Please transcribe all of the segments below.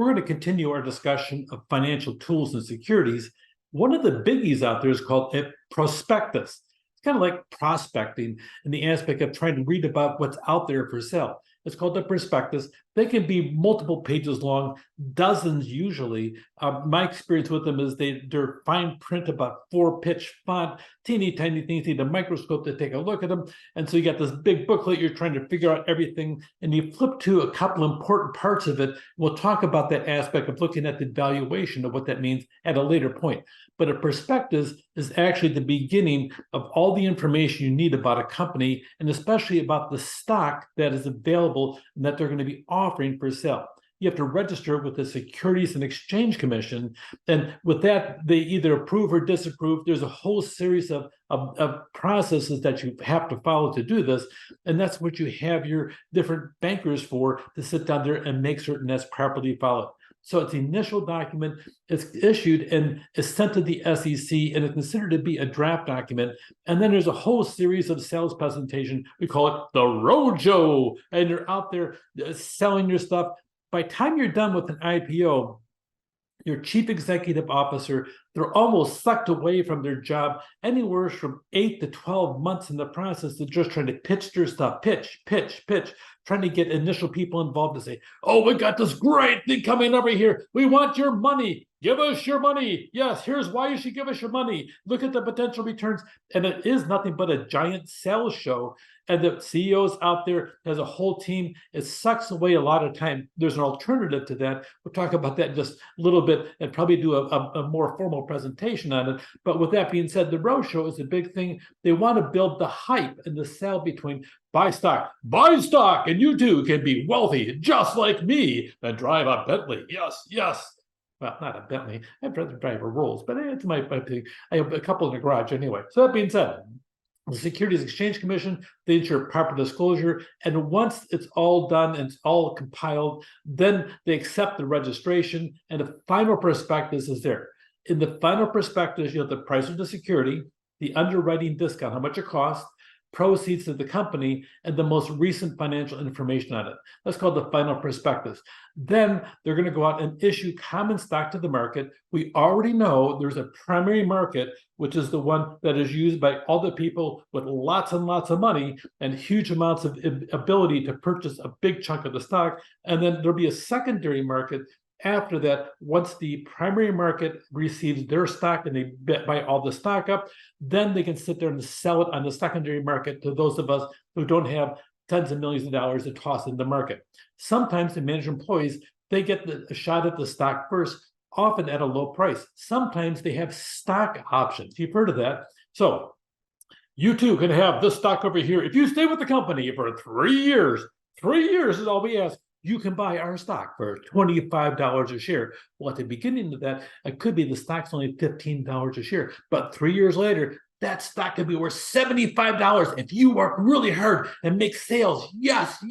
we're going to continue our discussion of financial tools and securities. One of the biggies out there is called a prospectus. It's kind of like prospecting in the aspect of trying to read about what's out there for sale. It's called the prospectus. They can be multiple pages long, dozens usually. My experience with them is they're fine print, about 4-pitch font, teeny tiny things. You need a microscope to take a look at them. And so you got this big booklet, you're trying to figure out everything, and you flip to a couple important parts of it. We'll talk about that aspect of looking at the valuation of what that means at a later point. But a prospectus is actually the beginning of all the information you need about a company, and especially about the stock that is available and that they're going to be offering for sale. You have to register with the Securities and Exchange Commission, and with that, they either approve or disapprove. There's a whole series of processes that you have to follow to do this, and that's what you have your different bankers for, to sit down there and make certain that's properly followed. So it's the initial document, it's issued and is sent to the SEC, and it's considered to be a draft document. And then there's a whole series of sales presentation. We call it the roadshow, and you're out there selling your stuff. By the time you're done with an IPO, your chief executive officer, they're almost sucked away from their job, anywhere from 8 to 12 months in the process of just trying to pitch their stuff, pitch, trying to get initial people involved to say, oh, we got this great thing coming over here. We want your money. Give us your money. Yes, here's why you should give us your money. Look at the potential returns. And it is nothing but a giant sales show. And the CEOs out there, as a whole team, it sucks away a lot of time. There's an alternative to that. We'll talk about that in just a little bit and probably do a more formal presentation on it. But with that being said, the roadshow is a big thing. They want to build the hype and the sell between buy stock, and you too can be wealthy just like me and drive a Bentley. Yes. Well, not a Bentley. I'd rather drive a Rolls, but it's my thing. I have a couple in the garage anyway. So that being said, the Securities Exchange Commission, they ensure proper disclosure. And once it's all done and it's all compiled, then they accept the registration, and the final prospectus is there. In the final prospectus, you have the price of the security, the underwriting discount, how much it costs, proceeds to the company, and the most recent financial information on it. That's called the final prospectus. Then they're going to go out and issue common stock to the market. We already know there's a primary market, which is the one that is used by all the people with lots and lots of money and huge amounts of ability to purchase a big chunk of the stock. And then there'll be a secondary market after that. Once the primary market receives their stock and they buy all the stock up, then they can sit there and sell it on the secondary market to those of us who don't have tens of millions of dollars to toss in the market. Sometimes the manager employees, they get a shot at the stock first, often at a low price. Sometimes they have stock options. You've heard of that. So you too can have this stock over here. If you stay with the company for 3 years, 3 years is all we ask, you can buy our stock for $25 a share. Well, at the beginning of that, it could be the stock's only $15 a share. But 3 years later, that stock could be worth $75 if you work really hard and make sales. Yes.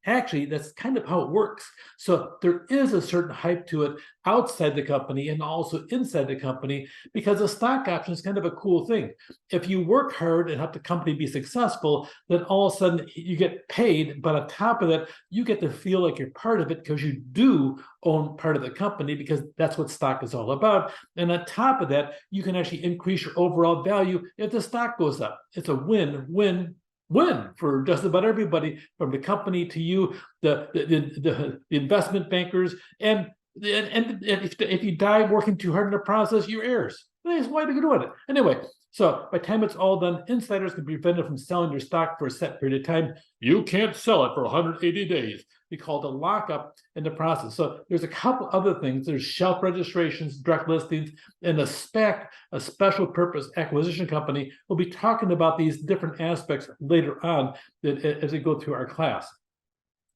Actually, that's kind of how it works. So there is a certain hype to it outside the company and also inside the company, because a stock option is kind of a cool thing. If you work hard and help the company be successful, then all of a sudden you get paid. But on top of that, you get to feel like you're part of it because you do own part of the company, because that's what stock is all about. And on top of that, you can actually increase your overall value if the stock goes up. It's a win-win for just about everybody, from the company to you, the investment bankers, and if you die working too hard in the process, your heirs. That's why they're doing it. Anyway, so by the time it's all done, insiders can be prevented from selling their stock for a set period of time. You can't sell it for 180 days. We call it a lockup in the process. So there's a couple other things. There's shelf registrations, direct listings, and a SPAC, a special purpose acquisition company. We'll be talking about these different aspects later on as we go through our class.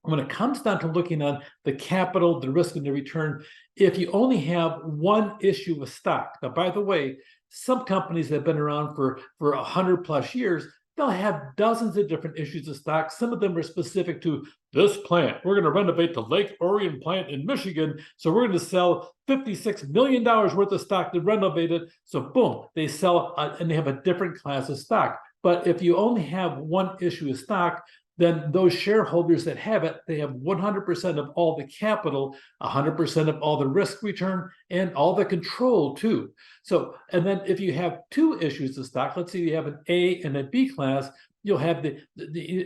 When it comes down to looking on the capital, the risk, and the return, if you only have one issue of stock, now, by the way, some companies that have been around for 100 plus years, they'll have dozens of different issues of stock. Some of them are specific to this plant. We're going to renovate the Lake Orion plant in Michigan, so we're going to sell $56 million worth of stock to renovate it. So boom, they sell and they have a different class of stock. But if you only have one issue of stock, then those shareholders that have it, they have 100% of all the capital, 100% of all the risk return, and all the control too. So, and then if you have two issues of stock, let's say you have an A and a B class, you'll have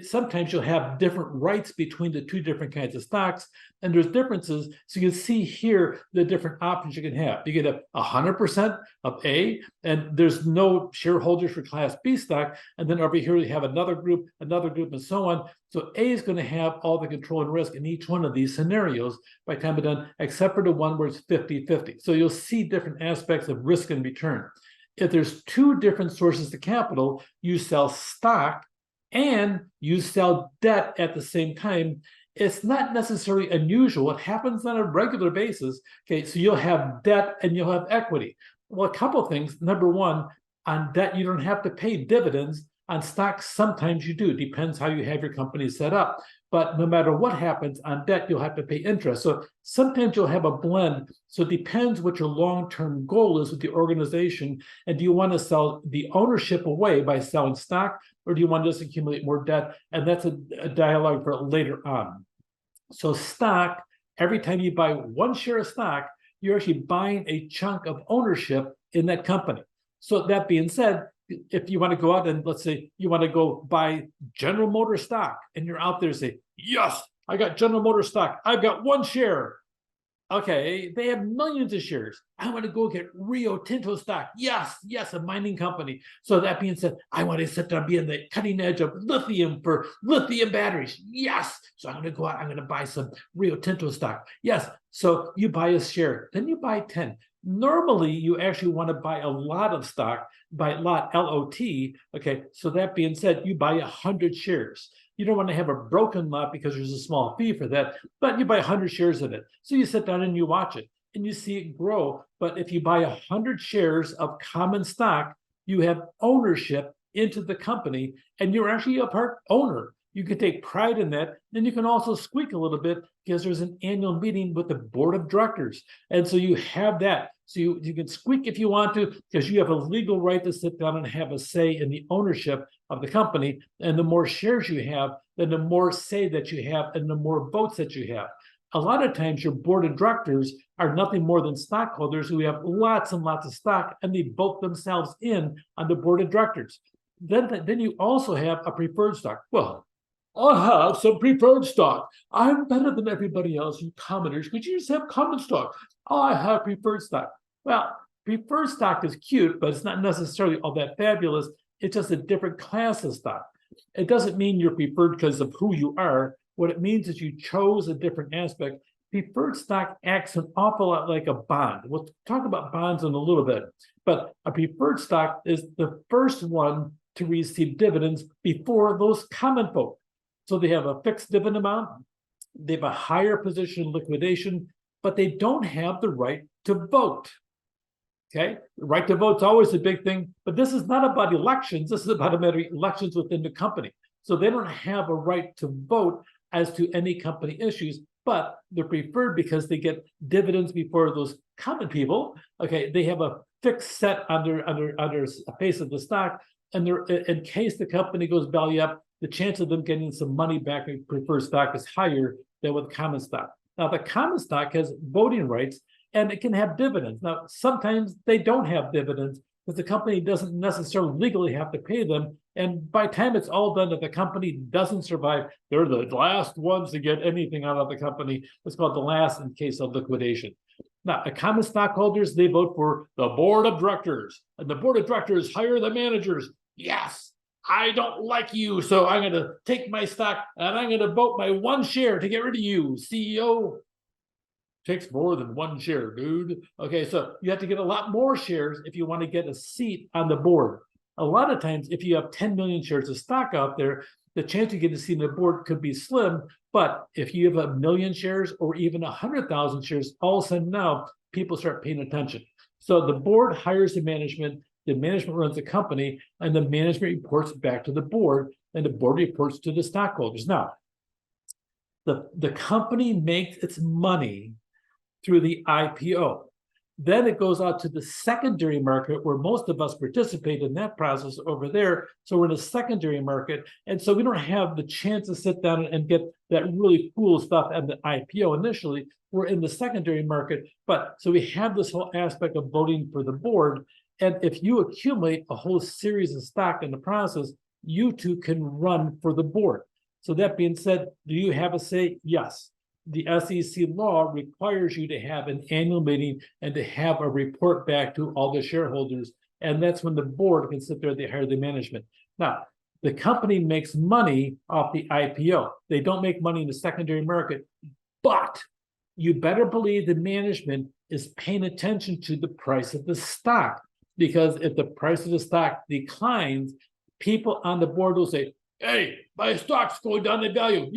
sometimes you'll have different rights between the two different kinds of stocks, and there's differences. So you can see here the different options you can have. You get 100% of A, and there's no shareholders for Class B stock. And then over here you have another group, and so on. So A is going to have all the control and risk in each one of these scenarios by the time we're done, except for the one where it's 50-50. So you'll see different aspects of risk and return. If there's two different sources of capital, you sell stock and you sell debt at the same time. It's not necessarily unusual. It happens on a regular basis. Okay, so you'll have debt and you'll have equity. Well, a couple of things. Number one, on debt, you don't have to pay dividends. On stocks, sometimes you do. Depends how you have your company set up. But no matter what happens on debt, you'll have to pay interest. So sometimes you'll have a blend. So it depends what your long-term goal is with the organization. And do you want to sell the ownership away by selling stock, or do you want to just accumulate more debt? And that's a dialogue for later on. So stock, every time you buy one share of stock, you're actually buying a chunk of ownership in that company. So that being said, if you want to go out and let's say you want to go buy General Motors stock and you're out there and say, yes, I got General Motors stock. I've got one share. Okay, they have millions of shares. I want to go get Rio Tinto stock. Yes, a mining company. So that being said, I want to sit down, be in the cutting edge of lithium for lithium batteries. Yes. So I'm going to go out, I'm going to buy some Rio Tinto stock. Yes. So you buy a share, then you buy 10. Normally, you actually want to buy a lot of stock, by lot, L-O-T. Okay, so that being said, you buy 100 shares. You don't want to have a broken lot because there's a small fee for that, but you buy 100 shares of it. So you sit down and you watch it and you see it grow. But if you buy 100 shares of common stock, you have ownership into the company and you're actually a part owner. You can take pride in that. Then you can also squeak a little bit because there's an annual meeting with the board of directors. And so you have that. So you can squeak if you want to, because you have a legal right to sit down and have a say in the ownership of the company. And the more shares you have, then the more say that you have and the more votes that you have. A lot of times your board of directors are nothing more than stockholders who have lots and lots of stock and they vote themselves in on the board of directors. Then you also have a preferred stock. Well, I have some preferred stock. I'm better than everybody else, you commoners. Could you just have common stock? I have preferred stock. Well, preferred stock is cute, but it's not necessarily all that fabulous. It's just a different class of stock. It doesn't mean you're preferred because of who you are. What it means is you chose a different aspect. Preferred stock acts an awful lot like a bond. We'll talk about bonds in a little bit, but a preferred stock is the first one to receive dividends before those common folk. So they have a fixed dividend amount, they have a higher position in liquidation, but they don't have the right to vote. Okay, the right to vote is always a big thing, but this is not about elections. This is about elections within the company. So they don't have a right to vote as to any company issues, but they're preferred because they get dividends before those common people. Okay, they have a fixed set on their face of the stock, and they're in case the company goes belly up, the chance of them getting some money back in preferred stock is higher than with common stock. Now, the common stock has voting rights and it can have dividends. Now, sometimes they don't have dividends because the company doesn't necessarily legally have to pay them. And by the time it's all done, if the company doesn't survive, they're the last ones to get anything out of the company. It's called the last in case of liquidation. Now, the common stockholders, they vote for the board of directors, and the board of directors hire the managers. Yes, I don't like you, so I'm going to take my stock and I'm going to vote my one share to get rid of you. CEO takes more than one share, dude. Okay, so you have to get a lot more shares if you want to get a seat on the board. A lot of times, if you have 10 million shares of stock out there, the chance you get a seat on the board could be slim. But if you have 1 million shares or even 100,000 shares, all of a sudden now people start paying attention. So the board hires the management runs the company, and the management reports back to the board, and the board reports to the stockholders. Now, the company makes its money through the IPO. Then it goes out to the secondary market where most of us participate in that process over there. So we're in a secondary market. And so we don't have the chance to sit down and get that really cool stuff at the IPO initially. We're in the secondary market. But so we have this whole aspect of voting for the board. And if you accumulate a whole series of stock in the process, you too can run for the board. So that being said, do you have a say? Yes. The SEC law requires you to have an annual meeting and to have a report back to all the shareholders. And that's when the board can sit there, they hire the management. Now, the company makes money off the IPO. They don't make money in the secondary market, but you better believe the management is paying attention to the price of the stock, because if the price of the stock declines, people on the board will say, hey, my stock's going down in value.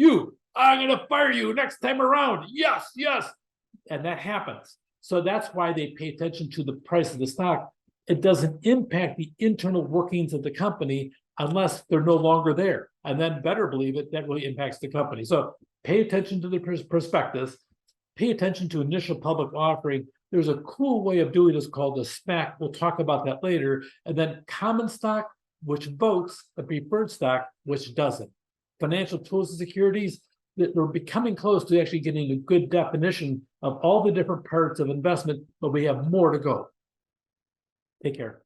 I'm going to fire you next time around. Yes, yes. And that happens. So that's why they pay attention to the price of the stock. It doesn't impact the internal workings of the company unless they're no longer there. And then better believe it, that really impacts the company. So pay attention to the prospectus, pay attention to initial public offering. There's a cool way of doing this called a SPAC. We'll talk about that later. And then common stock, which votes, the preferred stock, which doesn't. Financial tools and securities, that we're becoming close to actually getting a good definition of all the different parts of investment, but we have more to go. Take care.